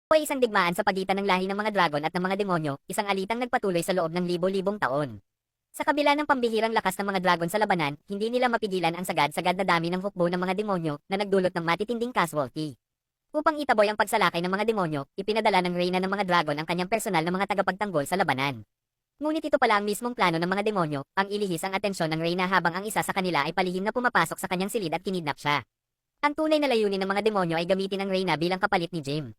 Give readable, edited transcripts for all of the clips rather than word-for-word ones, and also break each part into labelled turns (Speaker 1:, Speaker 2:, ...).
Speaker 1: Ay isang digmaan sa pagitan ng lahi ng mga dragon at ng mga demonyo, isang alitang nagpatuloy sa loob ng libo-libong taon. Sa kabila ng pambihirang lakas ng mga dragon sa labanan, hindi nila mapigilan ang sagad-sagad na dami ng hukbo ng mga demonyo na nagdulot ng matitinding casualty. Upang itaboy ang pagsalakay ng mga demonyo, ipinadala ng reyna ng mga dragon ang kanyang personal na mga tagapagtanggol sa labanan. Ngunit ito pala ang mismong plano ng mga demonyo, ang ilihis ang atensyon ng reyna habang ang isa sa kanila ay palihim na pumapasok sa kanyang silid at kinidnap siya. Ang tunay na layunin ng mga demonyo ay gamitin ang reyna bilang kapalit ni Jim.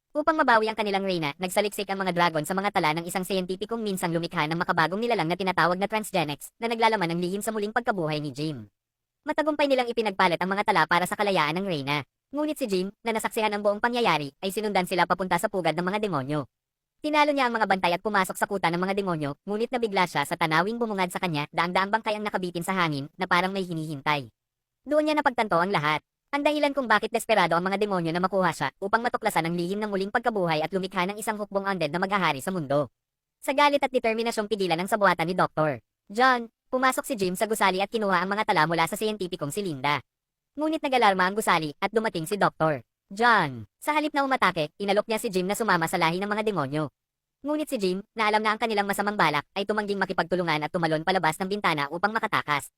Speaker 1: Upang mabawi ang kanilang reyna, nagsaliksik ang mga dragon sa mga tala ng isang siyentipikong minsang lumikha ng makabagong nilalang na tinatawag na transgenics, na naglalaman ng lihim sa muling pagkabuhay ni Jim. Matagumpay nilang ipinagpalit ang mga tala para sa kalayaan ng reyna. Ngunit si Jim, na nasaksihan ang buong pangyayari, ay sinundan sila papunta sa pugad ng mga demonyo. Tinalo niya ang mga bantay at pumasok sa kuta ng mga demonyo, ngunit nabigla siya sa tanawing bumungad sa kanya, daang-daang bangkay ang nakabitin sa hangin, na parang may hinihintay. Doon niya napagtanto ang lahat. Ang dahilan kung bakit desperado ang mga demonyo na makuha siya upang matuklasan ang lihim ng muling pagkabuhay at lumikha ng isang hukbong undead na maghahari sa mundo. Sa galit at determinasyong pigilan ang sabuatan ni Dr. John, pumasok si Jim sa gusali at kinuha ang mga tala mula sa siyentipikong si Linda. Ngunit nag-alarma ang gusali at dumating si Dr. John. Sa halip na umatake, inalok niya si Jim na sumama sa lahi ng mga demonyo. Ngunit si Jim, na alam na ang kanilang masamang balak, ay tumangging makipagtulungan at tumalon palabas ng bintana upang makatakas.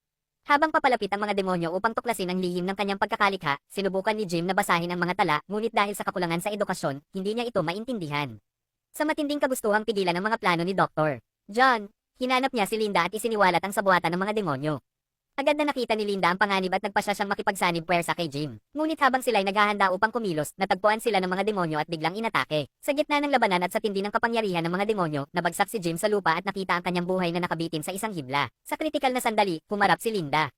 Speaker 1: Habang papalapit ang mga demonyo upang tuklasin ang lihim ng kanyang pagkakalikha, sinubukan ni Jim na basahin ang mga tala, ngunit dahil sa kakulangan sa edukasyon, hindi niya ito maintindihan. Sa matinding kagustuhang pigilan ang mga plano ni Dr. John, hinanap niya si Linda at isiniwalat ang sabuatan ng mga demonyo. Agad na nakita ni Linda ang panganib at nagpasya siyang makipagsanib puwersa kay Jim. Ngunit habang sila'y naghahanda upang kumilos, natagpuan sila ng mga demonyo at biglang inatake. Sa gitna ng labanan at sa tindi ng kapangyarihan ng mga demonyo, nabagsak si Jim sa lupa at nakita ang kanyang buhay na nakabitin sa isang hibla. Sa kritikal na sandali, humarap si Linda.